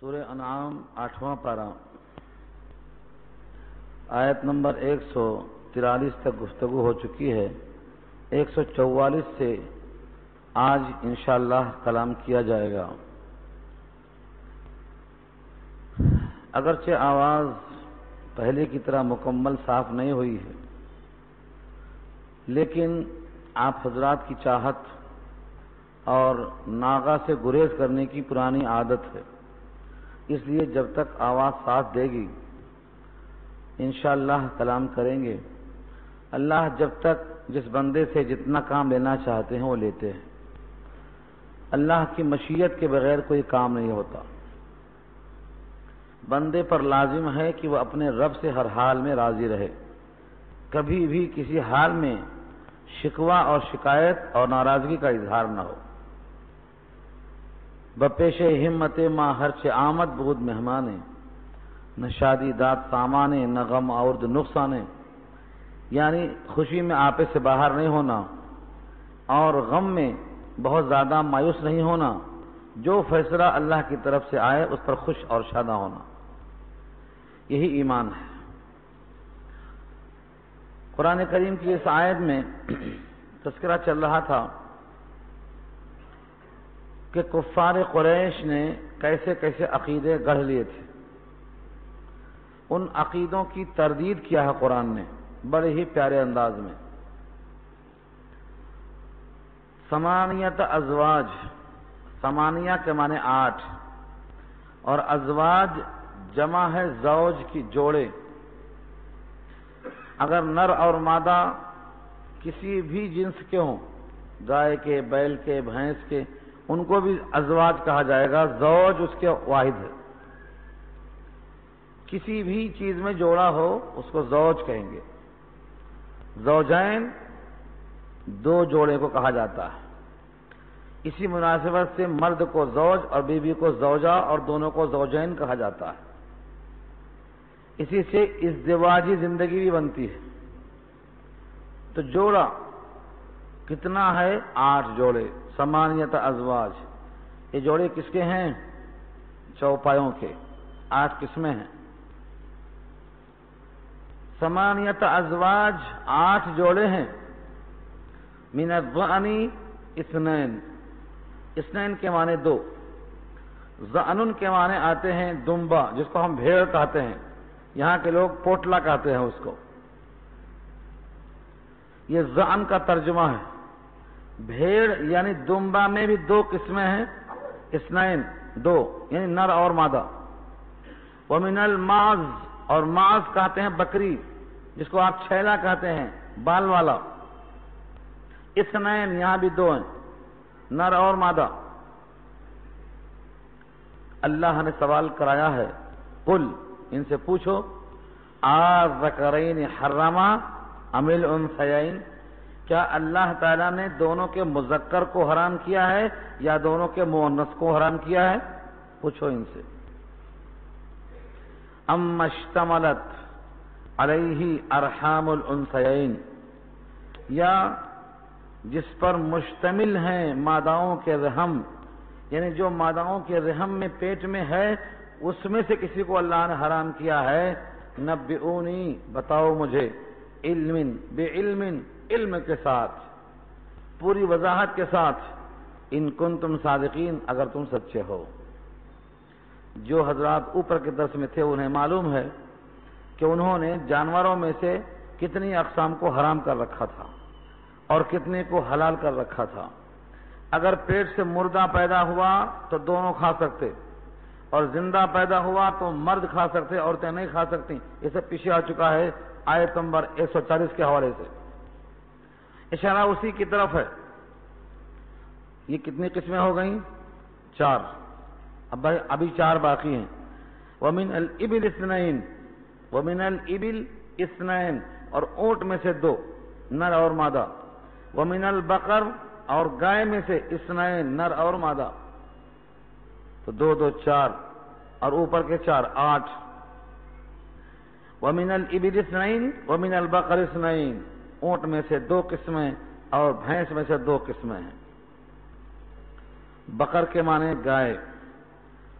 سورہ انعام 8واں پارہ آیت نمبر 143 تک گفتگو ہو چکی ہے. 144 سے آج انشاءاللہ کلام کیا جائے گا. اگرچہ آواز پہلے کی طرح مکمل صاف نہیں ہوئی ہے، لیکن آپ حضرات کی چاہت اور ناغہ سے گریز کرنے کی پرانی عادت ہے، اس لیے جب تک آواز ساتھ دے گی انشاءاللہ کلام کریں گے. اللہ جب تک جس بندے سے جتنا کام لینا چاہتے ہیں وہ لیتے ہیں. اللہ کی مشیت کے بغیر کوئی کام نہیں ہوتا. بندے پر لازم ہے کہ وہ اپنے رب سے ہر حال میں راضی رہے، کبھی بھی کسی حال میں شکوہ اور شکایت اور ناراضگی کا اظہار نہ ہو. بپیش ہمت ماں ہرچ آمد بود مہمانے، نہ شادی داد سامانے نہ غم اورد نقصانے. یعنی خوشی میں آپے سے باہر نہیں ہونا اور غم میں بہت زیادہ مایوس نہیں ہونا. جو فیصلہ اللہ کی طرف سے آئے اس پر خوش اور شادہ ہونا، یہی ایمان ہے. قرآن کریم کی اس آیت میں تذکرہ چل رہا تھا کہ کفار قریش نے کیسے کیسے عقیدے گڑھ لیے تھے. ان عقیدوں کی تردید کیا ہے قرآن نے بڑے ہی پیارے انداز میں. ثمانیت ازواج، ثمانیہ کے معنی 8 اور ازواج جمع ہے زوج کی جوڑے. اگر نر اور مادہ کسی بھی جنس کے ہوں، گائے کے، بیل کے، بھینس کے، ان کو بھی ازواج کہا جائے گا. زوج اس کے واحد ہے. کسی بھی چیز میں جوڑا ہو اس کو زوج کہیں گے. زوجین دو جوڑے کو کہا جاتا ہے. اسی مناسبت سے مرد کو زوج اور بیوی کو زوجہ اور دونوں کو زوجین کہا جاتا ہے. اسی سے ازدواجی زندگی بھی بنتی ہے. تو جوڑا کتنا ہے؟ 8 جوڑے. ثمانیت ازواج، یہ جوڑے کس کے ہیں؟ چوپایوں کے. 8 قسمیں ہیں. ثمانیت ازواج 8 جوڑے ہیں. من الضأن اثنین، اثنین کے معنی 2. ضأن کے معنی آتے ہیں دمبا، جس کو ہم بھیڑ کہتے ہیں. یہاں کے لوگ پوٹلا کہتے ہیں اس کو. یہ ضأن کا ترجمہ ہے. بھیڑ یعنی دمبا میں بھی 2 قسمیں ہیں. اثنین 2 یعنی نر اور مادہ. ومن الماعز، اور معز کہتے ہیں بکری، جس کو آپ چھیلا کہتے ہیں، بال والا. اثنین یہاں بھی 2 ہیں، نر اور مادہ. اللہ نے سوال کرایا ہے، قل، ان سے پوچھو، آذکرین حرما ام الانثیین، کیا اللہ تعالیٰ نے دونوں کے مذکر کو حرام کیا ہے یا دونوں کے مؤنث کو حرام کیا ہے؟ پوچھو ان سے. ام اشتملت علیہ ارحام الانثیین، یا جس پر مشتمل ہیں ماداؤں کے رحم، یعنی جو ماداؤں کے رحم میں پیٹ میں ہے اس میں سے کسی کو اللہ نے حرام کیا ہے. نبئونی، بتاؤ مجھے، علم، بعلم، علم کے ساتھ، پوری وضاحت کے ساتھ، ان کنتم صادقین، اگر تم سچے ہو. جو حضرات اوپر کے درس میں تھے انہیں معلوم ہے کہ انہوں نے جانوروں میں سے کتنی اقسام کو حرام کر رکھا تھا اور کتنے کو حلال کر رکھا تھا. اگر پیٹ سے مردہ پیدا ہوا تو دونوں کھا سکتے، اور زندہ پیدا ہوا تو مرد کھا سکتے، عورتیں نہیں کھا سکتی. یہ سب پیچھے آ چکا ہے آیت نمبر 140 کے حوالے سے. اشارہ اسی کی طرف ہے. یہ کتنی قسمیں ہو گئیں؟ 4. ابھی 4 باقی ہیں. ومن الابل اثنین، ومن الابل اثنین، اور اونٹ میں سے 2 نر اور مادہ. ومن البقر، اور گائے میں سے اثنین، نر اور مادہ. تو 2 2 4 اور اوپر کے 4 8. ومن الابل اثنین ومن البقر اثنین، اونٹ میں سے 2 قسمیں اور بھینس میں سے 2 قسمیں ہیں. بقر کے معنی گائے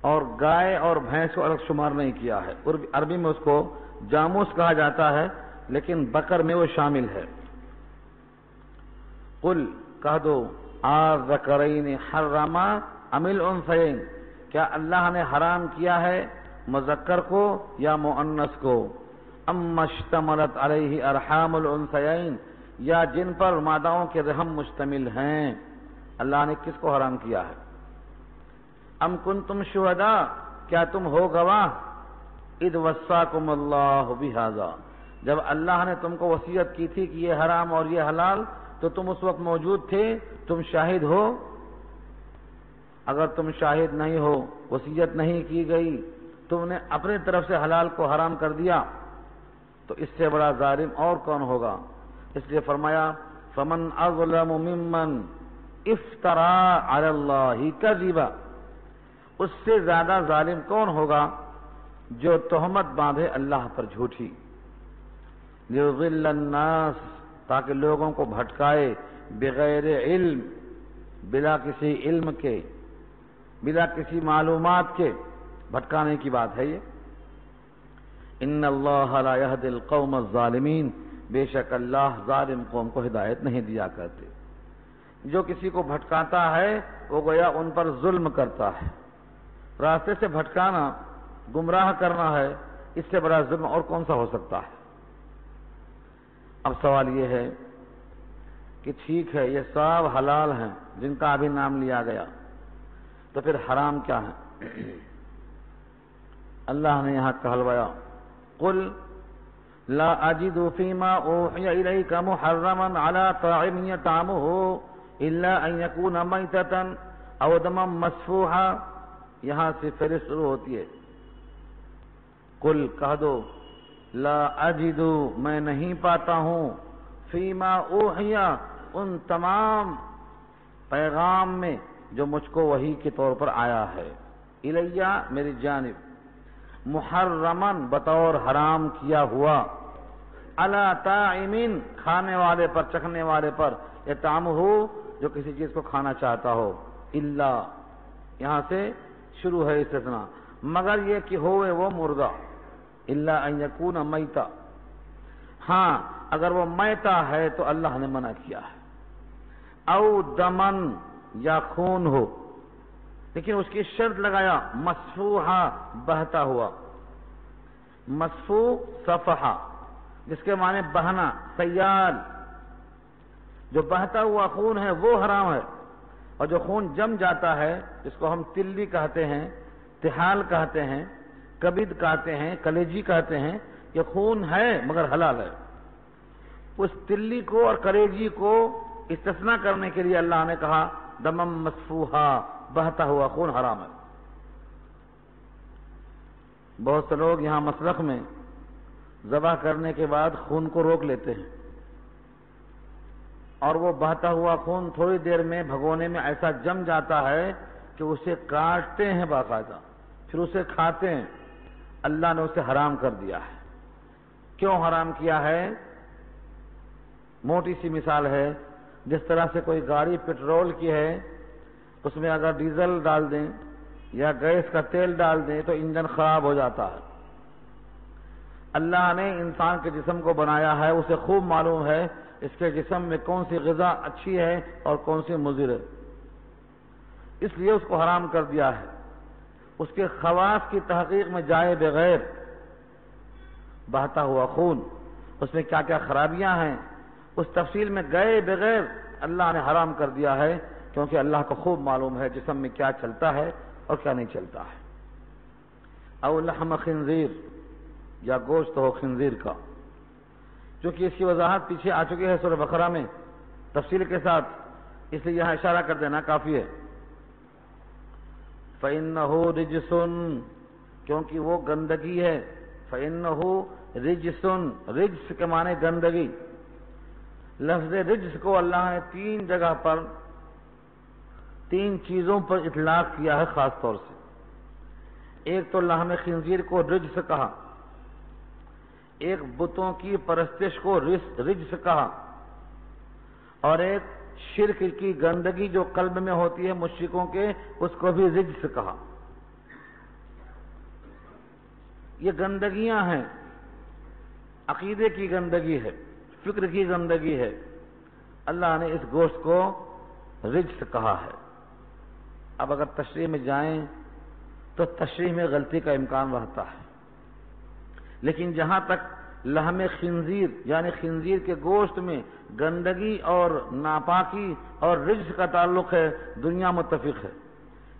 اور گائے اور بھینس کو الگ شمار نہیں کیا ہے. عربی میں اس کو جاموس کہا جاتا ہے لیکن بکر میں وہ شامل ہے. قل کہہ دو آذکرین حرم ام الانثیین، کیا اللہ نے حرام کیا ہے مذکر کو یا مؤنث کو؟ ام اشتملت علیہ ارحام الانثیین، یا جن پر ماداؤں کے رحم مشتمل ہیں، اللہ نے کس کو حرام کیا ہے؟ ام کنتم شہداء، کیا تم ہو گواہ؟ اذ وصاکم اللہ بہذا، جب اللہ نے تم کو وصیت کی تھی کہ یہ حرام اور یہ حلال، تو تم اس وقت موجود تھے، تم شاہد ہو؟ اگر تم شاہد نہیں ہو، وصیت نہیں کی گئی، تم نے اپنی طرف سے حلال کو حرام کر دیا، تو اس سے بڑا ظالم اور کون ہوگا؟ اس لیے فرمایا فمن اظلم ممن افترا علی اللہ کذبا، اس سے زیادہ ظالم کون ہوگا جو تہمت باندھے اللہ پر جھوٹی. لیضل الناس، تاکہ لوگوں کو بھٹکائے، بغیر علم، بلا کسی علم کے، بلا کسی معلومات کے، بھٹکانے کی بات ہے یہ. ان اللہ لا یہدی القوم الظالمین، بے شک اللہ ظالم قوم کو ہدایت نہیں دیا کرتے. جو کسی کو بھٹکاتا ہے وہ گویا ان پر ظلم کرتا ہے. راستے سے بھٹکانا، گمراہ کرنا ہے، اس سے بڑا ظلم اور کون سا ہو سکتا ہے؟ اب سوال یہ ہے کہ ٹھیک ہے یہ سب حلال ہیں جن کا ابھی نام لیا گیا، تو پھر حرام کیا ہے؟ اللہ نے یہاں کہلوایا قل لا اجد فيما اوحي اليك محرما على طاعم يطعمه الا ان يكون ميتة او دما مسفوحا، یہاں سے فہرست شروع ہوتی ہے. قل کہہ دو لا اجد، میں نہیں پاتا ہوں، فیما اوحیا، ان تمام پیغام میں جو مجھ کو وحی کے طور پر آیا ہے، الیہ میری جانب، محرمن بطور حرام کیا ہوا، علی طاعم کھانے والے پر، چکھنے والے پر، یطعمہ جو کسی چیز کو کھانا چاہتا ہو، الا یہاں سے شروع ہے استثناء، مگر یہ کہ ہوئے وہ مردہ، الا ان یکون میتا، ہاں اگر وہ میتا ہے تو اللہ نے منع کیا ہے، او دمن یا خون ہو، لیکن اس کی شرط لگایا مسفوحا بہتا ہوا. مسفو صفحہ جس کے معنی بہنا، سیال، جو بہتا ہوا خون ہے وہ حرام ہے، اور جو خون جم جاتا ہے جس کو ہم تلی کہتے ہیں، تحال کہتے ہیں، کبد کہتے ہیں، کلیجی کہتے ہیں، یہ خون ہے مگر حلال ہے. اس تلی کو اور کلیجی کو استثناء کرنے کے لیے اللہ نے کہا دمم مسفوحا، بہتا ہوا خون حرام ہے. بہت سے لوگ یہاں مسلخ میں ذبح کرنے کے بعد خون کو روک لیتے ہیں، اور وہ بہتا ہوا خون تھوڑی دیر میں بھگونے میں ایسا جم جاتا ہے کہ اسے کاٹتے ہیں باقاعدہ، پھر اسے کھاتے ہیں. اللہ نے اسے حرام کر دیا ہے. کیوں حرام کیا ہے؟ موٹی سی مثال ہے، جس طرح سے کوئی گاڑی پیٹرول کی ہے، اس میں اگر ڈیزل ڈال دیں یا گیس کا تیل ڈال دیں تو انجن خراب ہو جاتا ہے. اللہ نے انسان کے جسم کو بنایا ہے، اسے خوب معلوم ہے اس کے جسم میں کون سی غذا اچھی ہے اور کون سی مضر ہے، اس لیے اس کو حرام کر دیا ہے. اس کے خواص کی تحقیق میں جائے بغیر بہتا ہوا خون، اس میں کیا کیا خرابیاں ہیں، اس تفصیل میں گئے بغیر اللہ نے حرام کر دیا ہے، کیونکہ اللہ کو خوب معلوم ہے جسم میں کیا چلتا ہے اور کیا نہیں چلتا ہے. او لحم خنزیر، یا گوشت ہو خنزیر کا، چونکہ اس کی وضاحت پیچھے آ چکی ہے سورہ بقرہ میں تفصیل کے ساتھ، اس لیے یہاں اشارہ کر دینا کافی ہے. فَإِنَّهُ رِجْسٌ، کیونکہ وہ گندگی ہے. فَإِنَّهُ رِجْسٌ، رجس کے معنی گندگی. لفظ رجس کو اللہ نے 3 جگہ پر 3 چیزوں پر اطلاق کیا ہے خاص طور سے. ایک تو لحم خنزیر کو رجس کہا، ایک بتوں کی پرستش کو رجس کہا، اور ایک شرک کی گندگی جو قلب میں ہوتی ہے مشرکوں کے، اس کو بھی رجس کہا. یہ گندگیاں ہیں، عقیدے کی گندگی ہے، فکر کی گندگی ہے، اللہ نے اس گوشت کو رجس کہا ہے۔ اب اگر تشریح میں جائیں تو تشریح میں غلطی کا امکان رہتا ہے، لیکن جہاں تک لحم خنزیر یعنی خنزیر کے گوشت میں گندگی اور ناپاکی اور رجس کا تعلق ہے، دنیا متفق ہے،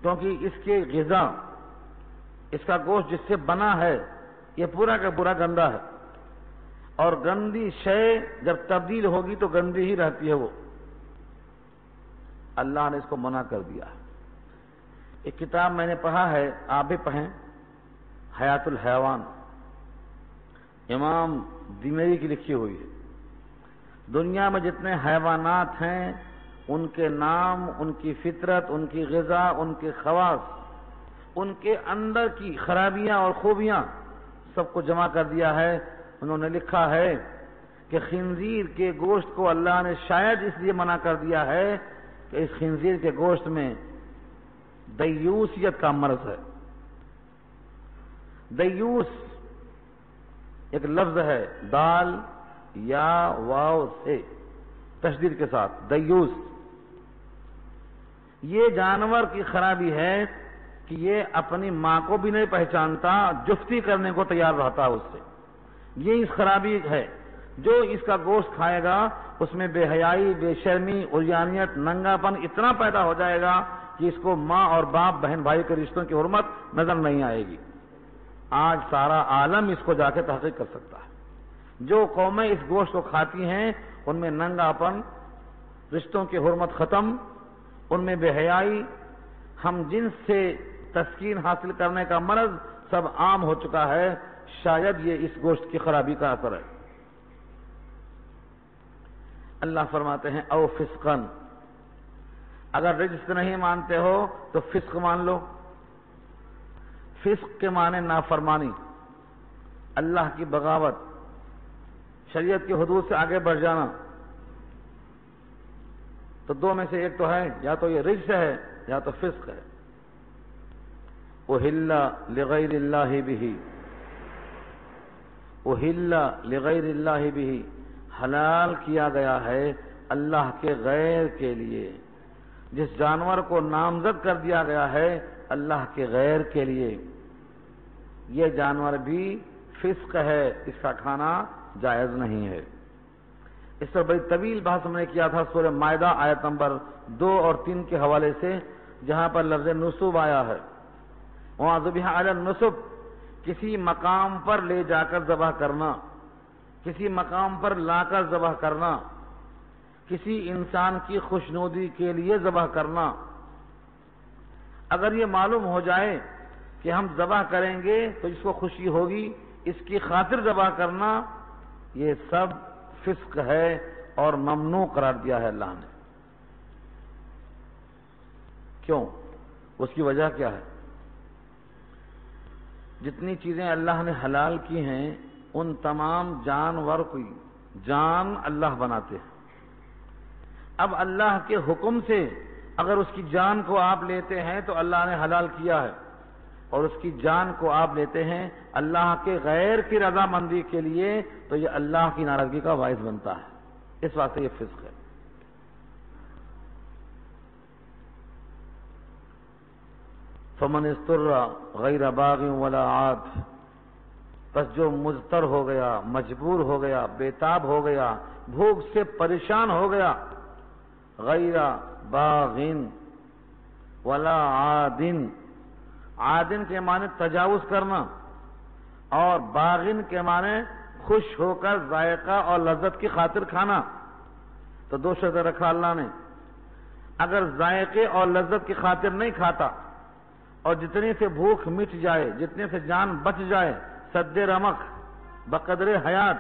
کیونکہ اس کے غذا، اس کا گوشت جس سے بنا ہے یہ پورا کا پورا گندا ہے، اور گندی شے جب تبدیل ہوگی تو گندی ہی رہتی ہے وہ۔ اللہ نے اس کو منع کر دیا ہے۔ ایک کتاب میں نے پڑھا ہے، آپ بھی پڑھیں، حیات الحیوان، امام دیمیری کی لکھی ہوئی ہے۔ دنیا میں جتنے حیوانات ہیں ان کے نام، ان کی فطرت، ان کی غذا، ان کے خواص، ان کے اندر کی خرابیاں اور خوبیاں سب کو جمع کر دیا ہے۔ انہوں نے لکھا ہے کہ خنزیر کے گوشت کو اللہ نے شاید اس لیے منع کر دیا ہے کہ اس خنزیر کے گوشت میں دیوسیت کا مرض ہے۔ دیوس ایک لفظ ہے، دال یا واو سے تشدید کے ساتھ، دیوس۔ یہ جانور کی خرابی ہے کہ یہ اپنی ماں کو بھی نہیں پہچانتا، جفتی کرنے کو تیار رہتا ہے اس سے۔ یہ اس خرابی ہے، جو اس کا گوشت کھائے گا اس میں بے حیائی، بے شرمی، عریانیت، ننگا پن اتنا پیدا ہو جائے گا کہ اس کو ماں اور باپ، بہن بھائی کے رشتوں کی حرمت نظر نہیں آئے گی۔ آج سارا عالم اس کو جا کے تحقیق کر سکتا ہے۔ جو قومیں اس گوشت کو کھاتی ہیں ان میں ننگا پن، رشتوں کی حرمت ختم، ان میں بے حیائی، ہم جنس سے تسکین حاصل کرنے کا مرض سب عام ہو چکا ہے۔ شاید یہ اس گوشت کی خرابی کا اثر ہے۔ اللہ فرماتے ہیں او فسقن، اگر رجس نہیں مانتے ہو تو فسق مان لو۔ فسق کے معنی نافرمانی، اللہ کی بغاوت، شریعت کی حدود سے آگے بڑھ جانا۔ تو دو میں سے ایک تو ہے، یا تو یہ رجس ہے یا تو فسق ہے۔ احل لغیر اللہ بہ، احل لغیر اللہ بہ، حلال کیا گیا ہے اللہ کے غیر کے لیے۔ جس جانور کو نامزد کر دیا گیا ہے اللہ کے غیر کے لیے، یہ جانور بھی فسق ہے، اس کا کھانا جائز نہیں ہے۔ اس پر بڑی طویل بحث ہم نے کیا تھا سورہ مائدہ آیت نمبر 2 اور 3 کے حوالے سے، جہاں پر لفظ نصب آیا ہے۔ وہاں ذبح علی النصب، کسی مقام پر لے جا کر ذبح کرنا، کسی مقام پر لا کر ذبح کرنا، کسی انسان کی خوشنودی کے لیے ذبح کرنا۔ اگر یہ معلوم ہو جائے کہ ہم ذبح کریں گے تو اس کو خوشی ہوگی، اس کی خاطر ذبح کرنا، یہ سب فسق ہے اور ممنوع قرار دیا ہے اللہ نے۔ کیوں؟ اس کی وجہ کیا ہے؟ جتنی چیزیں اللہ نے حلال کی ہیں ان تمام جانور کی جان اللہ بناتے ہیں۔ اب اللہ کے حکم سے اگر اس کی جان کو آپ لیتے ہیں تو اللہ نے حلال کیا ہے، اور اس کی جان کو آپ لیتے ہیں اللہ کے غیر کی رضامندی کے لیے تو یہ اللہ کی ناراضگی کا باعث بنتا ہے۔ اس واسطے یہ فسق ہے۔ فمن اضطر غیر باغ ولا عاد، پس جو مضطر ہو گیا، مجبور ہو گیا، بےتاب ہو گیا، بھوک سے پریشان ہو گیا، غیر باغ ولا عاد، عادن کے معنی تجاوز کرنا، اور باغن کے معنی خوش ہو کر ذائقہ اور لذت کی خاطر کھانا۔ تو دو شرط رکھا اللہ نے، اگر ذائقے اور لذت کی خاطر نہیں کھاتا اور جتنے سے بھوک مٹ جائے، جتنے سے جان بچ جائے، سد رمق بقدر حیات،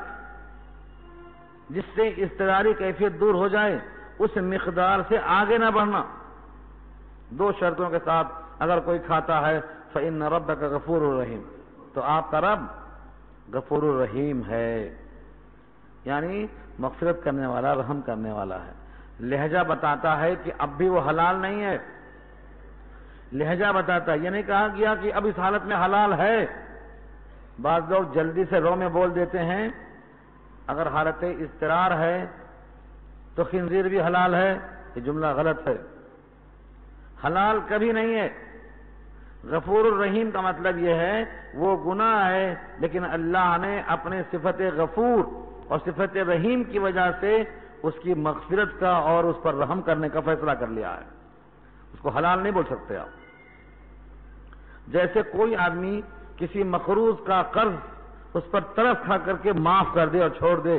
جس سے اضطراری کیفیت دور ہو جائے، اس مقدار سے آگے نہ بڑھنا۔ دو شرطوں کے ساتھ اگر کوئی کھاتا ہے فإن ربک غفور الرحیم، تو آپ کا رب غفور الرحیم ہے، یعنی مغفرت کرنے والا، رحم کرنے والا ہے۔ لہجہ بتاتا ہے کہ اب بھی وہ حلال نہیں ہے، لہجہ بتاتا ہے، یہ نہیں کہا گیا کہ اب اس حالت میں حلال ہے، بعض لوگ جلدی سے رو میں بول دیتے ہیں اگر حالت اضطرار ہے تو خنزیر بھی حلال ہے، یہ جملہ غلط ہے، حلال کبھی نہیں ہے۔ غفور الرحیم کا مطلب یہ ہے وہ گناہ ہے لیکن اللہ نے اپنے صفت غفور اور صفت رحیم کی وجہ سے اس کی مغفرت کا اور اس پر رحم کرنے کا فیصلہ کر لیا ہے، اس کو حلال نہیں بول سکتے آپ۔ جیسے کوئی آدمی کسی مقروض کا قرض اس پر ترس کھا کر کے معاف کر دے اور چھوڑ دے،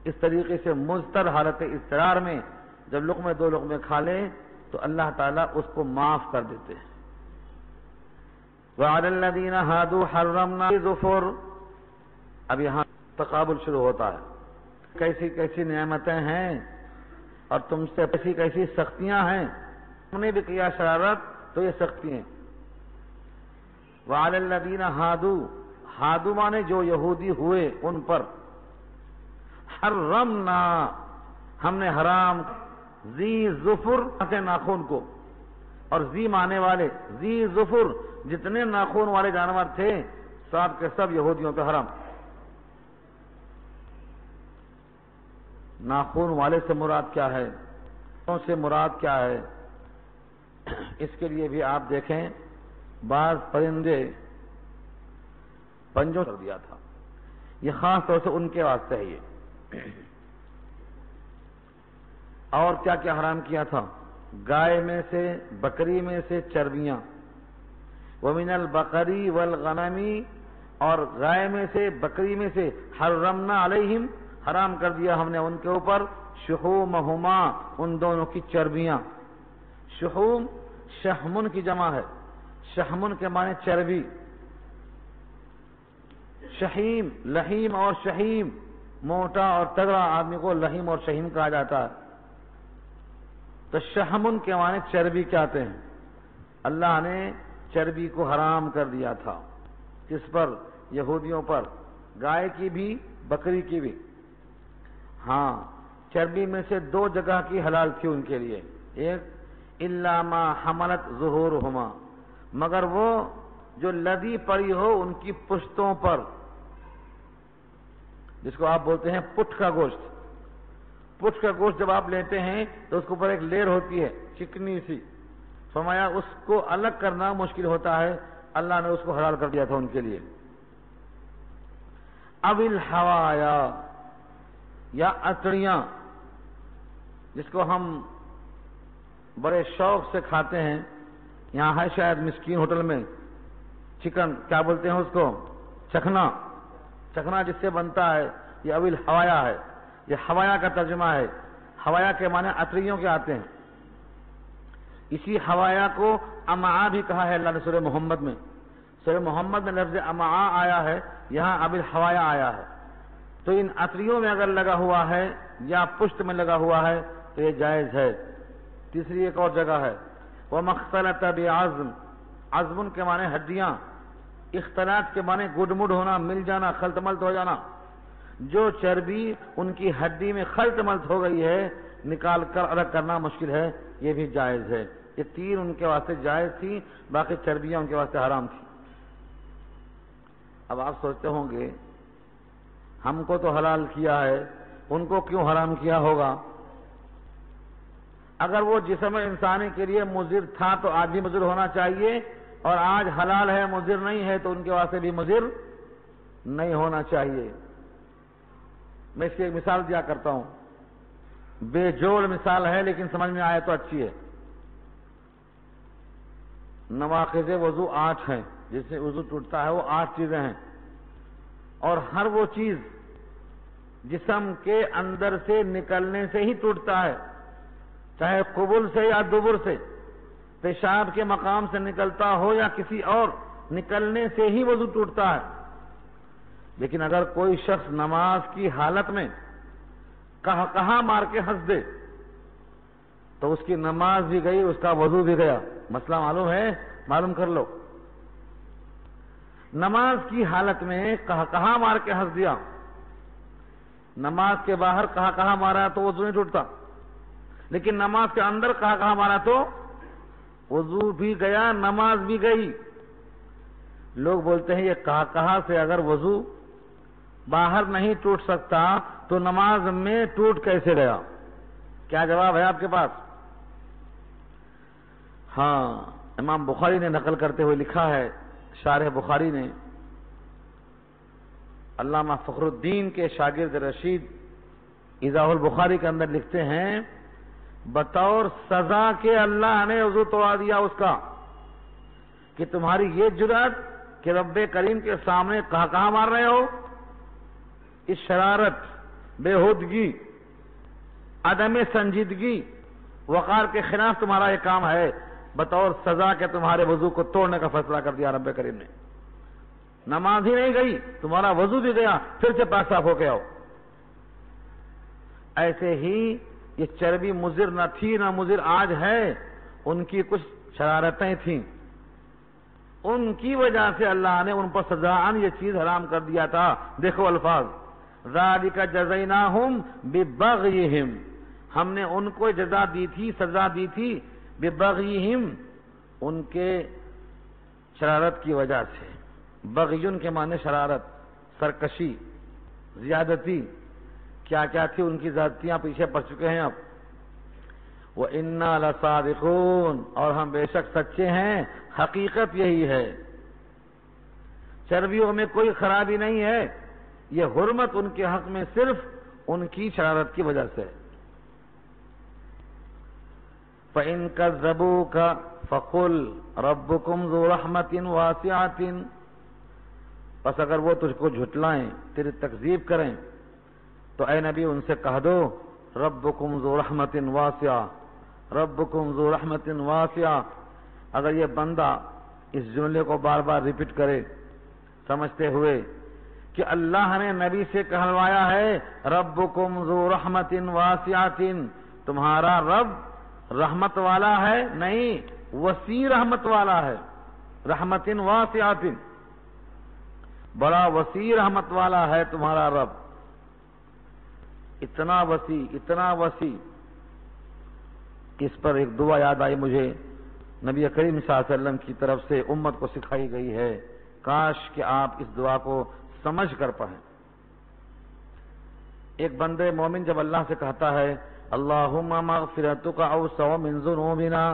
اس طریقے سے مضطر حالت اضطرار میں جب لقمے دو لقمے کھا لے تو اللہ تعالیٰ اس کو معاف کر دیتے ہیں۔ وَعَلَى الَّذِينَ هَادُوا حَرَّمْنَا ظُفُرَ، اب یہاں تقابل شروع ہوتا ہے، کیسی کیسی نعمتیں ہیں اور تم سے کیسی کیسی سختیاں ہیں، تم نے بھی کیا شرارت تو یہ سختی ہیں۔ وَعَلَى الَّذِينَ هَادُوا، ہادو مانے جو یہودی ہوئے ان پر، حرمنا ہم نے حرام، ذی ظفر سے ناخن کو، اور ذی مانے والے، ذی ظفر جتنے ناخن والے جانور تھے سب کے سب یہودیوں پہ حرام۔ ناخن والے سے مراد کیا ہے، سے مراد کیا ہے، اس کے لیے بھی آپ دیکھیں بعض پرندے پنجوں کر دیا تھا، یہ خاص طور سے ان کے واسطے ہے یہ۔ اور کیا کیا حرام کیا تھا، گائے میں سے، بکری میں سے چربیاں، وَمِنَ الْبَقَرِ وَالْغَنَمِ، اور گائے میں سے بکری میں سے، حرمنا علیہم حرام کر دیا ہم نے ان کے اوپر، شحومہما ان دونوں کی چربیاں۔ شحوم شحمن کی جمع ہے، شحمن کے معنی چربی، شحیم لحیم اور شحیم، موٹا اور تگڑا آدمی کو لحیم اور شحیم کہا جاتا ہے، تو شحمن کے معنی چربی کہتے ہیں۔ اللہ نے چربی کو حرام کر دیا تھا، کس پر، یہودیوں پر، گائے کی بھی بکری کی بھی۔ ہاں چربی میں سے دو جگہ کی حلال تھی ان کے لیے، ایک الا ما حملت ظہورہما، مگر وہ جو لدی پڑی ہو ان کی پشتوں پر، جس کو آپ بولتے ہیں پٹھ کا گوشت۔ پٹھ کا گوشت جب آپ لیتے ہیں تو اس کے اوپر ایک لیر ہوتی ہے چکنی سی، فرمایا اس کو الگ کرنا مشکل ہوتا ہے، اللہ نے اس کو حلال کر دیا تھا ان کے لیے۔ اب الحوایا، یا اتڑیاں، جس کو ہم بڑے شوق سے کھاتے ہیں، یہاں ہے شاید مسکین ہوٹل میں چکن، کیا بولتے ہیں اس کو، چکھنا، چکھنا جس سے بنتا ہے یہ اب الحوایا ہے، یہ حوایا کا ترجمہ ہے۔ حوایا کے معنی اتڑیوں کے آتے ہیں، اسی حوایا کو امعا بھی کہا ہے اللہ نے سورہ محمد میں، سورہ محمد میں لفظ امعا آیا ہے، یہاں اب الحوایا آیا ہے۔ تو ان اتریوں میں اگر لگا ہوا ہے یا پشت میں لگا ہوا ہے تو یہ جائز ہے۔ تیسری ایک اور جگہ ہے، وَمَخْتَلَطَ بِعَظْمٍ، عظم کے معنی ہڈیاں، اختلاط کے معنی گڈ مڈ ہونا، مل جانا، خلط ملط ہو جانا، جو چربی ان کی ہڈی میں خلط ملط ہو گئی ہے نکال کر الگ کرنا مشکل ہے، یہ بھی جائز ہے۔ یہ تین ان کے واسطے جائز تھی، باقی چربیاں ان کے واسطے حرام تھی۔ اب آپ سوچتے ہوں گے ہم کو تو حلال کیا ہے، ان کو کیوں حرام کیا ہوگا؟ اگر وہ جسم انسانی کے لیے مضر تھا تو آج بھی مضر ہونا چاہیے، اور آج حلال ہے مضر نہیں ہے تو ان کے واسطے بھی مضر نہیں ہونا چاہیے۔ میں اس کی ایک مثال دیا کرتا ہوں، بے جوڑ مثال ہے لیکن سمجھ میں آئے تو اچھی ہے۔ نواقض وضو 8 ہیں، جس سے وضو ٹوٹتا ہے، وہ 8 چیزیں ہیں، اور ہر وہ چیز جسم کے اندر سے نکلنے سے ہی ٹوٹتا ہے، چاہے قبل سے یا دبر سے، پیشاب کے مقام سے نکلتا ہو یا کسی اور، نکلنے سے ہی وضو ٹوٹتا ہے۔ لیکن اگر کوئی شخص نماز کی حالت میں کہاں مار کے ہنس دے تو اس کی نماز بھی گئی، اس کا وضو بھی گیا۔ مسئلہ معلوم ہے؟ معلوم کر لو۔ نماز کی حالت میں کہاں مار کے ہنس دیا، نماز کے باہر کہاں مارا تو وضو نہیں ٹوٹتا، لیکن نماز کے اندر کہاں مارا تو وضو بھی گیا، نماز بھی گئی۔ لوگ بولتے ہیں یہ کہا سے اگر وضو باہر نہیں ٹوٹ سکتا تو نماز میں ٹوٹ کیسے گیا؟ کیا جواب ہے آپ کے پاس؟ ہاں، امام بخاری نے نقل کرتے ہوئے لکھا ہے، شارح بخاری نے، علامہ فخر الدین کے شاگرد رشید ایضاح البخاری کے اندر لکھتے ہیں، بطور سزا کے اللہ نے وضو توڑا دیا اس کا، کہ تمہاری یہ جرأت کہ رب کریم کے سامنے کہاں مار رہے ہو، اس شرارت، بےہودگی، عدم سنجیدگی، وقار کے خلاف تمہارا یہ کام ہے، بطور سزا کے تمہارے وضو کو توڑنے کا فیصلہ کر دیا رب کریم نے۔ نماز ہی نہیں گئی، تمہارا وضو بھی گیا، پھر سے پاک صاف ہو کے آؤ۔ ایسے ہی یہ چربی مضر نہ تھی نہ مضر آج ہے، ان کی کچھ شرارتیں تھیں، ان کی وجہ سے اللہ نے ان پر سزاً یہ چیز حرام کر دیا تھا۔ دیکھو الفاظ، ذَلِكَ جَزَيْنَاهُمْ بِبَغْيِهِمْ، ہم نے ان کو جزا دی تھی، سزا دی تھی، بِبَغْيِهِمْ، ان کے شرارت کی وجہ سے۔ بغیون کے معنی شرارت، سرکشی، زیادتی، کیا کیا تھی ان کی زیادتیاں پیچھے پڑ چکے ہیں اب۔ وَإِنَّا لَصَادِقُونَ، اور ہم بے شک سچے ہیں، حقیقت یہی ہے۔ چربیوں میں کوئی خرابی نہیں ہے، یہ حرمت ان کے حق میں صرف ان کی شرارت کی وجہ سے۔ فَإِن كَذَّبُوكَ فَقُلْ رَبُّكُمْ ذُو رَحْمَةٍ وَاسِعَةٍ، پس اگر وہ تجھ کو جھٹلائیں، تیری تکذیب کریں، تو اے نبی ان سے کہہ دو، ربکم ذو رحمت واسعہ، ربکم ذو رحمت واسعہ۔ اگر یہ بندہ اس جملے کو بار بار ریپیٹ کرے، سمجھتے ہوئے کہ اللہ نے نبی سے کہلوایا ہے ربکم ذو رحمت واسعۃ، تمہارا رب رحمت والا ہے، نہیں، وسیع رحمت والا ہے، رحمت واسعۃ، بڑا وسیع رحمت والا ہے تمہارا رب، اتنا وسیع، اتنا وسیع۔ اس پر ایک دعا یاد آئی مجھے، نبی کریم صلی اللہ علیہ وسلم کی طرف سے امت کو سکھائی گئی ہے، کاش کہ آپ اس دعا کو سمجھ کر پڑھیں۔ ایک بندے مومن جب اللہ سے کہتا ہے اللہم مغفرتک اوسع من ذنوبنا،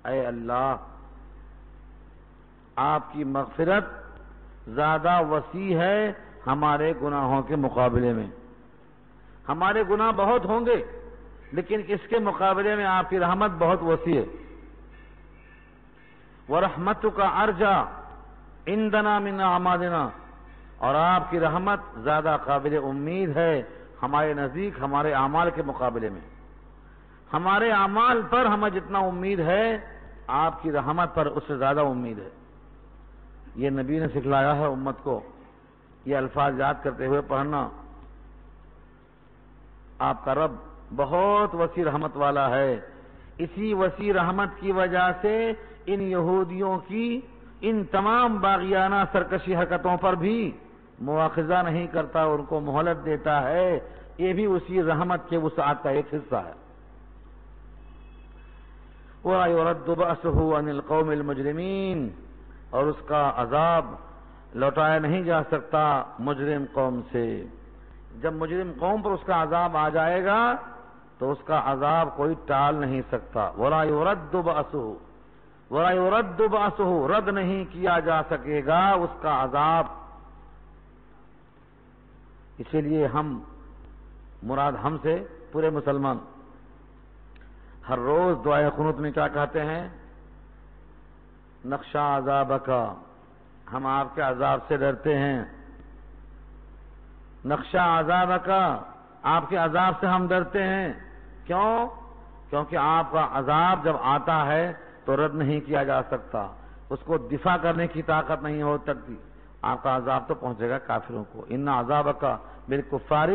اے اللہ آپ کی مغفرت زیادہ وسیع ہے ہمارے گناہوں کے مقابلے میں، ہمارے گناہ بہت ہوں گے لیکن اس کے مقابلے میں آپ کی رحمت بہت وسیع ہے۔ وَرَحْمَتُكَ أَرْجَى عِندَنَا مِنْ أَعْمَالِنَا، اور آپ کی رحمت زیادہ قابل امید ہے ہمارے نزدیک ہمارے اعمال کے مقابلے میں۔ ہمارے اعمال پر ہمیں جتنا امید ہے آپ کی رحمت پر اس سے زیادہ امید ہے۔ یہ نبی نے سکھلایا ہے امت کو، یہ الفاظ یاد کرتے ہوئے پڑھنا۔ آپ کا رب بہت وسیع رحمت والا ہے، اسی وسیع رحمت کی وجہ سے ان یہودیوں کی ان تمام باغیانہ سرکشی حرکتوں پر بھی مواخذہ نہیں کرتا، ان کو مہلت دیتا ہے، یہ بھی اسی رحمت کے وسعت کا ایک حصہ ہے۔ وَلَا يُرَدُّ بَأْسُهُ عَنِ الْقَوْمِ الْمُجْرِمِينَ، اور اس کا عذاب لوٹایا نہیں جا سکتا مجرم قوم سے۔ جب مجرم قوم پر اس کا عذاب آ جائے گا تو اس کا عذاب کوئی ٹال نہیں سکتا۔ وَلَا يُرَدُّ بَأْسُهُ، وَلَا يُرَدُّ بَأْسُهُ، رد نہیں کیا جا سکے گا اس کا عذاب۔ اسی لیے ہم، مراد ہم سے پورے مسلمان، ہر روز دعائے قنوت میں کیا کہتے ہیں؟ نخشى عذابک، ہم آپ کے عذاب سے ڈرتے ہیں۔ نخشى عذابک، آپ کے عذاب سے ہم ڈرتے ہیں۔ کیوں؟ کیونکہ آپ کا عذاب جب آتا ہے تو رد نہیں کیا جا سکتا، اس کو دفاع کرنے کی طاقت نہیں ہو سکتی، آپ کا عذاب تو پہنچے گا کافروں کو۔ ان عذابک بالکفار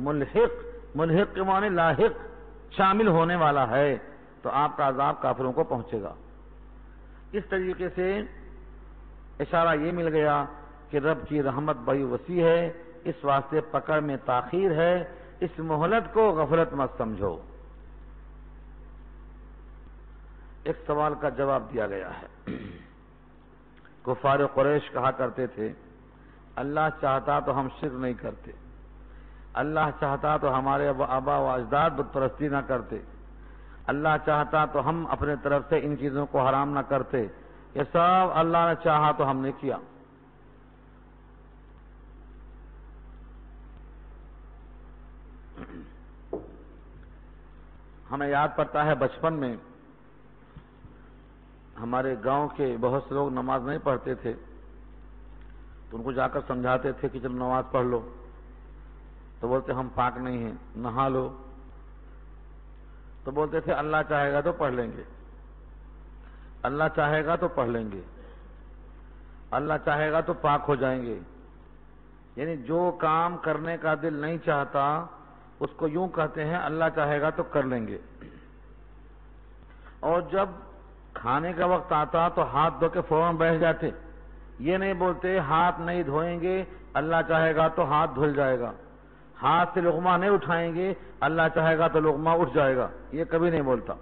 ملحق، ملحق کے معنی لاحق، شامل ہونے والا ہے، تو آپ کا عذاب کافروں کو پہنچے گا۔ اس طریقے سے اشارہ یہ مل گیا کہ رب کی رحمت بڑی وسیع ہے، اس واسطے پکڑ میں تاخیر ہے، اس مہلت کو غفلت مت سمجھو۔ ایک سوال کا جواب دیا گیا ہے، کفار قریش کہا کرتے تھے اللہ چاہتا تو ہم شرک نہیں کرتے، اللہ چاہتا تو ہمارے آبا و اجداد بت پرستی نہ کرتے، اللہ چاہتا تو ہم اپنے طرف سے ان چیزوں کو حرام نہ کرتے، یہ سب اللہ نے چاہا تو ہم نے کیا۔ ہمیں یاد پڑتا ہے بچپن میں ہمارے گاؤں کے بہت سے لوگ نماز نہیں پڑھتے تھے تو ان کو جا کر سمجھاتے تھے کہ چلو نماز پڑھ لو، تو بولتے ہم پاک نہیں ہیں، نہا لو، تو بولتے تھے اللہ چاہے گا تو پڑھ لیں گے، اللہ چاہے گا تو پڑھ لیں گے، اللہ چاہے گا تو پاک ہو جائیں گے۔ یعنی جو کام کرنے کا دل نہیں چاہتا اس کو یوں کہتے ہیں اللہ چاہے گا تو کر لیں گے، اور جب کھانے کا وقت آتا تو ہاتھ دھو کے فوراً بیٹھ جاتے، یہ نہیں بولتے ہاتھ نہیں دھوئیں گے اللہ چاہے گا تو ہاتھ دھل جائے گا، ہاتھ سے لقمہ نہیں اٹھائیں گے اللہ چاہے گا تو لقمہ اٹھ جائے گا، یہ کبھی نہیں بولتا۔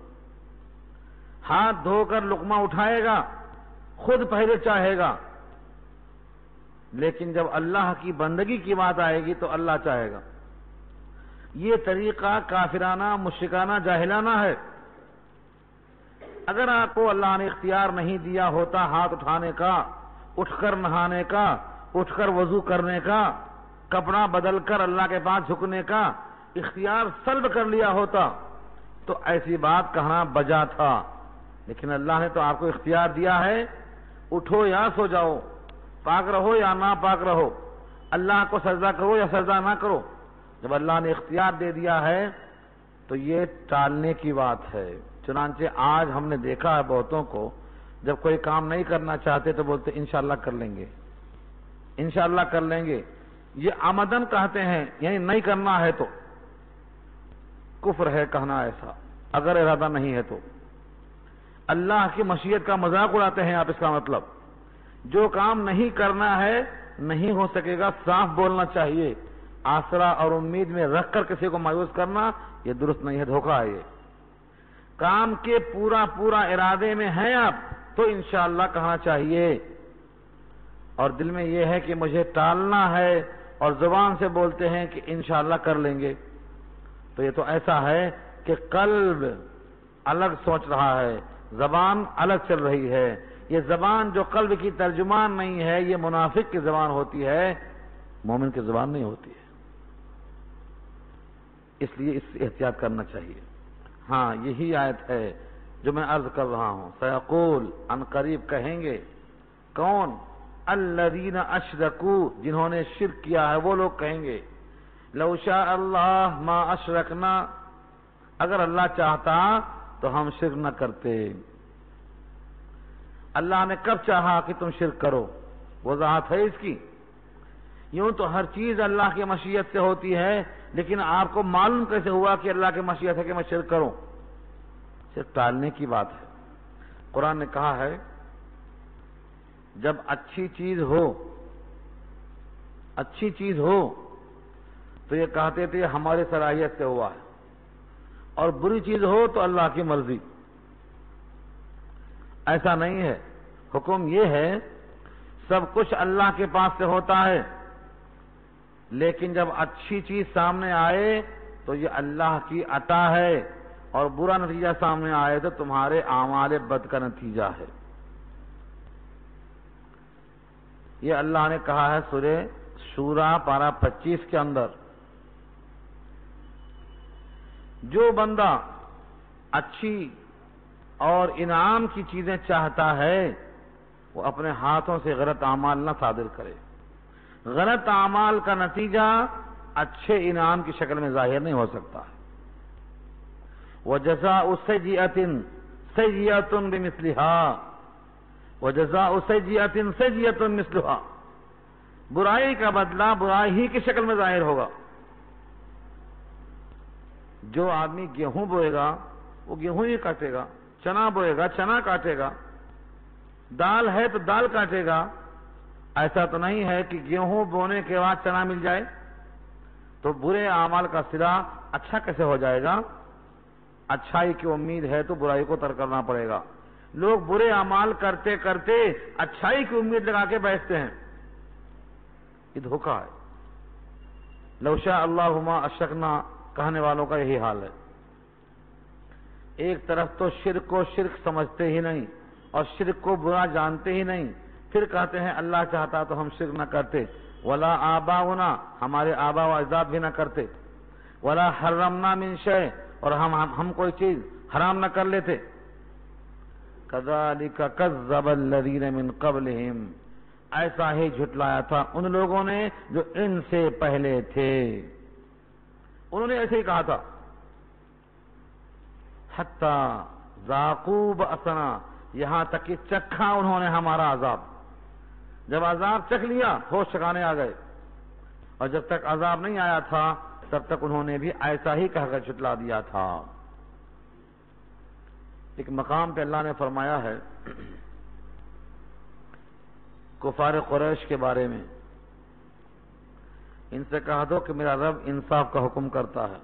ہاتھ دھو کر لقمہ اٹھائے گا، خود پہلے چاہے گا، لیکن جب اللہ کی بندگی کی بات آئے گی تو اللہ چاہے گا۔ یہ طریقہ کافرانہ، مشرکانہ، جاہلانہ ہے۔ اگر آپ کو اللہ نے اختیار نہیں دیا ہوتا ہاتھ اٹھانے کا، اٹھ کر نہانے کا، اٹھ کر وضو کرنے کا، کپڑا بدل کر اللہ کے پاس جھکنے کا اختیار سلب کر لیا ہوتا تو ایسی بات کہنا بجا تھا، لیکن اللہ نے تو آپ کو اختیار دیا ہے، اٹھو یا سو جاؤ، پاک رہو یا نہ پاک رہو، اللہ کو سجدہ کرو یا سجدہ نہ کرو۔ جب اللہ نے اختیار دے دیا ہے تو یہ ٹالنے کی بات ہے۔ چنانچہ آج ہم نے دیکھا ہے بہتوں کو جب کوئی کام نہیں کرنا چاہتے تو بولتے انشاءاللہ کر لیں گے، انشاءاللہ کر لیں گے، یہ آمدن کہتے ہیں، یعنی نہیں کرنا ہے تو کفر ہے کہنا ایسا، اگر ارادہ نہیں ہے تو۔ اللہ کی مشیت کا مذاق اڑاتے ہیں آپ، اس کا مطلب جو کام نہیں کرنا ہے نہیں ہو سکے گا، صاف بولنا چاہیے۔ آسرا اور امید میں رکھ کر کسی کو مایوس کرنا یہ درست نہیں ہے، دھوکہ ہے۔ یہ کام کے پورا ارادے میں ہیں آپ تو انشاءاللہ کہنا چاہیے، اور دل میں یہ ہے کہ مجھے ٹالنا ہے اور زبان سے بولتے ہیں کہ انشاءاللہ کر لیں گے، تو یہ تو ایسا ہے کہ قلب الگ سوچ رہا ہے، زبان الگ چل رہی ہے۔ یہ زبان جو قلب کی ترجمان نہیں ہے یہ منافق کی زبان ہوتی ہے، مومن کی زبان نہیں ہوتی ہے، اس لیے اس سے احتیاط کرنا چاہیے۔ ہاں یہی آیت ہے جو میں عرض کر رہا ہوں، سیقول ان قریب کہیں گے، کون؟ الذین اشرکوا، جنہوں نے شرک کیا ہے وہ لوگ کہیں گے، لو شاء اللہ ما اشرکنا، اگر اللہ چاہتا تو ہم شرک نہ کرتے۔ اللہ نے کب چاہا کہ تم شرک کرو؟ وضاحت ہے اس کی۔ یوں تو ہر چیز اللہ کی مشیت سے ہوتی ہے، لیکن آپ کو معلوم کیسے ہوا کہ اللہ کی مشیت ہے کہ میں شرک کروں؟ صرف ٹالنے کی بات ہے۔ قرآن نے کہا ہے جب اچھی چیز ہو تو یہ کہتے تھے ہماری صلاحیت سے ہوا ہے، اور بری چیز ہو تو اللہ کی مرضی۔ ایسا نہیں ہے، حکم یہ ہے سب کچھ اللہ کے پاس سے ہوتا ہے، لیکن جب اچھی چیز سامنے آئے تو یہ اللہ کی عطا ہے، اور برا نتیجہ سامنے آئے تو تمہارے اعمال بد کا نتیجہ ہے۔ یہ اللہ نے کہا ہے سورہ شورا پارہ 25 کے اندر، جو بندہ اچھی اور انعام کی چیزیں چاہتا ہے وہ اپنے ہاتھوں سے غلط اعمال نہ صادر کرے۔ غلط اعمال کا نتیجہ اچھے انعام کی شکل میں ظاہر نہیں ہو سکتا ہے۔ وَجَزَاءُ سَيِّئَةٍ سَيِّئَةٌ بِمِثْلِهَا وَجَزَاءُ سَيِّئَةٍ سَيِّئَةٌ مِثْلُهَا، برائی کا بدلہ برائی ہی کی شکل میں ظاہر ہوگا۔ جو آدمی گیہوں بوئے گا وہ گیہوں ہی کاٹے گا، چنا بوئے گا چنا کاٹے گا، دال ہے تو دال کاٹے گا۔ ایسا تو نہیں ہے کہ گیہوں بونے کے بعد چنا مل جائے، تو برے اعمال کا صلہ اچھا کیسے ہو جائے گا؟ اچھائی کی امید ہے تو برائی کو ترک کرنا پڑے گا، لوگ برے اعمال کرتے کرتے اچھائی کی امید لگا کے بیٹھتے ہیں، یہ دھوکہ ہے۔ لو شاء اللہ ما اشرکنا کہنے والوں کا یہی حال ہے۔ ایک طرف تو شرک کو شرک سمجھتے ہی نہیں اور شرک کو برا جانتے ہی نہیں، پھر کہتے ہیں اللہ چاہتا تو ہم شرک نہ کرتے، ولا آباؤنا ہمارے آبا و اجداد بھی نہ کرتے، ولا حرمنا من شیء اور ہم کوئی چیز حرام نہ کر لیتے۔ کذالک کذب الذین من قبلہم، ایسا ہی جھٹلایا تھا ان لوگوں نے جو ان سے پہلے تھے، انہوں نے ایسے ہی کہا تھا۔ حتی ذاقوا بأسنا، یہاں تک کہ چکھا انہوں نے ہمارا عذاب، جب عذاب چکھ لیا ہوش ٹھکانے آ گئے، اور جب تک عذاب نہیں آیا تھا تب تک انہوں نے بھی ایسا ہی کہہ کر جھٹلا دیا تھا۔ ایک مقام پہ اللہ نے فرمایا ہے کفار قریش کے بارے میں، ان سے کہہ دو کہ میرا رب انصاف کا حکم کرتا ہے۔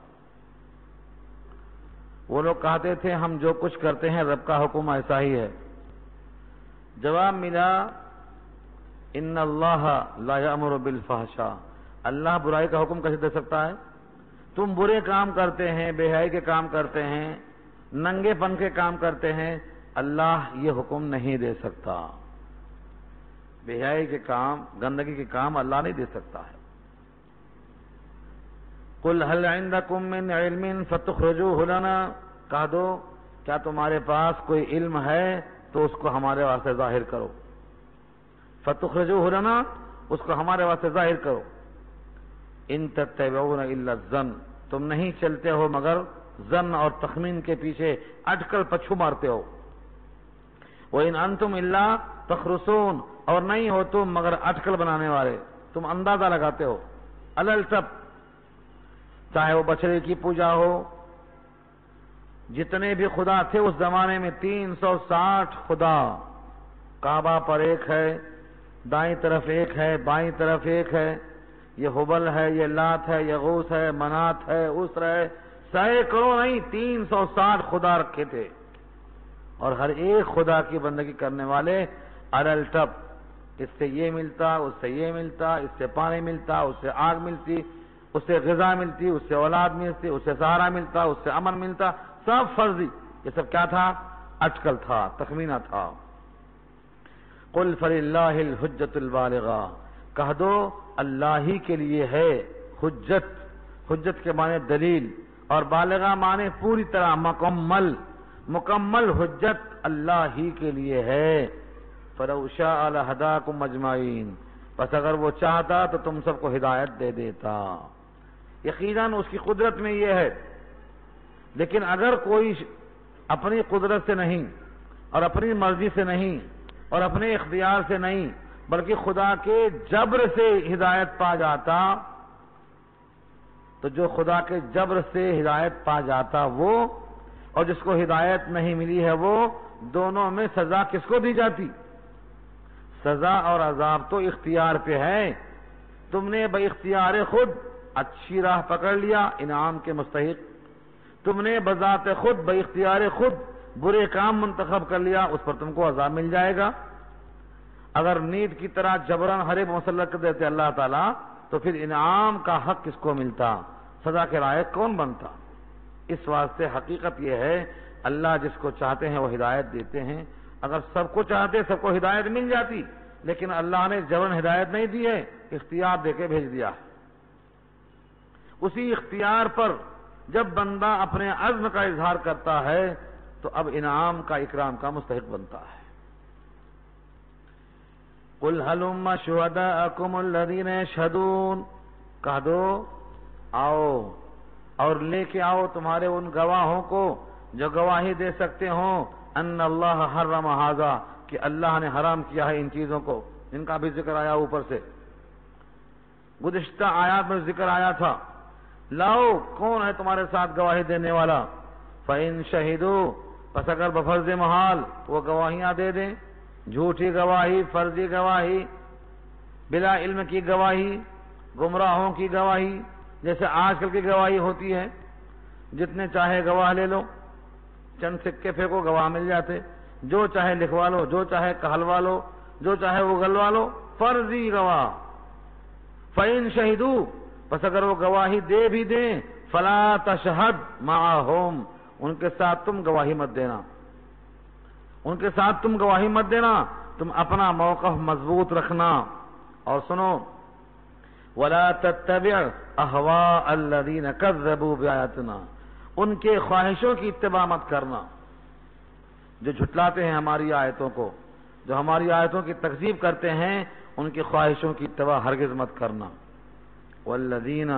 وہ لوگ کہتے تھے ہم جو کچھ کرتے ہیں رب کا حکم ایسا ہی ہے۔ جواب ملا ان اللہ لا یأمر بالفحشاء، اللہ برائی کا حکم کیسے دے سکتا ہے؟ تم برے کام کرتے ہیں، بے حیائی کے کام کرتے ہیں، ننگے پن کے کام کرتے ہیں، اللہ یہ حکم نہیں دے سکتا۔ بے حیائی کے کام، گندگی کے کام اللہ نہیں دے سکتا ہے۔ قل هل عندکم من علم فتخرجوه لنا، کہہ دو کیا تمہارے پاس کوئی علم ہے تو اس کو ہمارے واسطے ظاہر کرو، فتخرجوه لنا، اس کو ہمارے واسطے ظاہر کرو۔ ان تتبعون الا الظن، تم نہیں چلتے ہو مگر ظن اور تخمین کے پیچھے اٹکل پچھو مارتے ہو۔ وَإِنْ أَنْتُمْ إِلَّا تَخْرُصُونَ، اور نہیں ہو تم مگر اٹکل بنانے والے، تم اندازہ لگاتے ہو۔ الالتب، چاہے وہ بچڑے کی پوجا ہو، جتنے بھی خدا تھے اس زمانے میں 360 خدا، کعبہ پر ایک ہے، دائیں طرف ایک ہے، بائیں طرف ایک ہے، یہ حبل ہے، یہ لات ہے، یہ غوث ہے، منات ہے، اسر ہے، سینکڑوں نہیں 360 خدا رکھے تھے، اور ہر ایک خدا کی بندگی کرنے والے الالتب، اس سے یہ ملتا، اس سے یہ ملتا، اس سے پانی ملتا، اس سے آگ ملتی، اس سے غذا ملتی، اس سے اولاد ملتی، اس سے سہارا ملتا، اس سے امن ملتا، سب فرضی۔ یہ سب کیا تھا؟ اٹکل تھا، تخمینہ تھا۔ قل فللہ الحجۃ البالغہ، کہہ دو اللہ ہی کے لیے ہے حجت، حجت کے معنی دلیل، اور بالغہ معنی پوری طرح مکمل، مکمل حجت اللہ ہی کے لیے ہے۔ فلو شاء لہداکم اجمعین، بس اگر وہ چاہتا تو تم سب کو ہدایت دے دیتا۔ یقیناً اس کی قدرت میں یہ ہے، لیکن اگر کوئی اپنی قدرت سے نہیں اور اپنی مرضی سے نہیں اور اپنے اختیار سے نہیں بلکہ خدا کے جبر سے ہدایت پا جاتا، تو جو خدا کے جبر سے ہدایت پا جاتا وہ، اور جس کو ہدایت نہیں ملی ہے وہ، دونوں میں سزا کس کو دی جاتی؟ سزا اور عذاب تو اختیار پہ ہے۔ تم نے بے اختیار خود اچھی راہ پکڑ لیا، انعام کے مستحق، تم نے بذات خود بے اختیار خود برے کام منتخب کر لیا، اس پر تم کو عذاب مل جائے گا۔ اگر نیند کی طرح جبراً حریب مسلط کر دیتے اللہ تعالیٰ تو پھر انعام کا حق کس کو ملتا، سزا کے لائق کون بنتا؟ اس واسطے حقیقت یہ ہے اللہ جس کو چاہتے ہیں وہ ہدایت دیتے ہیں۔ اگر سب کو چاہتے سب کو ہدایت مل جاتی، لیکن اللہ نے جبراً ہدایت نہیں دی ہے، اختیار دے کے بھیج دیا ہے۔ اسی اختیار پر جب بندہ اپنے عزم کا اظہار کرتا ہے تو اب انعام کا اکرام کا مستحق بنتا ہے۔ قل ہلم شہداءکم الذین یشہدون، کہہ دو آؤ اور لے کے آؤ تمہارے ان گواہوں کو جو گواہی دے سکتے ہوں ان اللہ حرم ھذا، کہ اللہ نے حرام کیا ہے ان چیزوں کو، ان کا بھی ذکر آیا اوپر سے، گزشتہ آیات میں ذکر آیا تھا۔ لاؤ کون ہے تمہارے ساتھ گواہی دینے والا؟ فَإِن شَهِدُوا، پس اگر بفرض محال وہ گواہیاں دے دیں، جھوٹی گواہی، فرضی گواہی، بلا علم کی گواہی، گمراہوں کی گواہی، جیسے آج کل کی گواہی ہوتی ہے، جتنے چاہے گواہ لے لو، چند سکے پھینکو گواہ مل جاتے، جو چاہے لکھوا لو، جو چاہے کہلوا لو، جو چاہے وہ گلوا لو، فرضی گواہ۔ فَإِن شَهِدُوا، بس اگر وہ گواہی دے بھی دیں، فَلَا تَشْهَدْ مَعَهُمْ، ان کے ساتھ تم گواہی مت دینا، ان کے ساتھ تم گواہی مت دینا، تم اپنا موقف مضبوط رکھنا۔ اور سنو، وَلَا تَتَّبِعْ أَهْوَاءَ الَّذِينَ كَذَّبُوا بِآيَاتِنَا، ان کے خواہشوں کی اتباع مت کرنا، جو جھٹلاتے ہیں ہماری آیتوں کو، جو ہماری آیتوں کی تکذیب کرتے ہیں، ان کی خواہشوں کی اتباع ہرگز مت کرنا۔ وَالَّذِينَ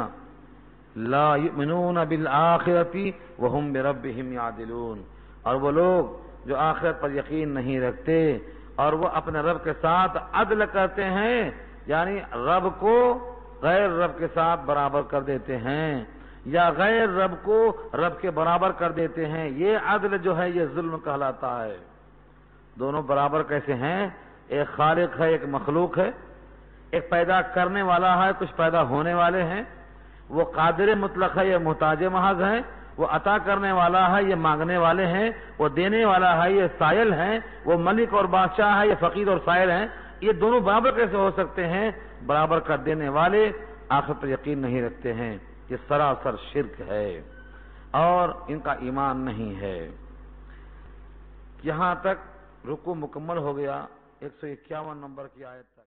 لَا يُؤْمِنُونَ بِالْآخِرَةِ وَهُمْ بِرَبِّهِمْ يَعْدِلُونَ، اور وہ لوگ جو آخرت پر یقین نہیں رکھتے اور وہ اپنے رب کے ساتھ عدل کرتے ہیں، یعنی رب کو غیر رب کے ساتھ برابر کر دیتے ہیں، یا غیر رب کو رب کے برابر کر دیتے ہیں، یہ عدل جو ہے یہ ظلم کہلاتا ہے۔ دونوں برابر کیسے ہیں؟ ایک خالق ہے، ایک مخلوق ہے، ایک پیدا کرنے والا ہے، کچھ پیدا ہونے والے ہیں، وہ قادر مطلق ہے، یہ محتاج محض ہیں، وہ عطا کرنے والا ہے، یہ مانگنے والے ہیں، وہ دینے والا ہے، یہ سائل ہیں، وہ ملک اور بادشاہ ہے، یہ فقیر اور سائل ہیں۔ یہ دونوں برابر کیسے ہو سکتے ہیں؟ برابر کر دینے والے آخرت پر یقین نہیں رکھتے ہیں، یہ سراسر شرک ہے اور ان کا ایمان نہیں ہے۔ یہاں تک رکوع مکمل ہو گیا 151 نمبر کی آیت تک۔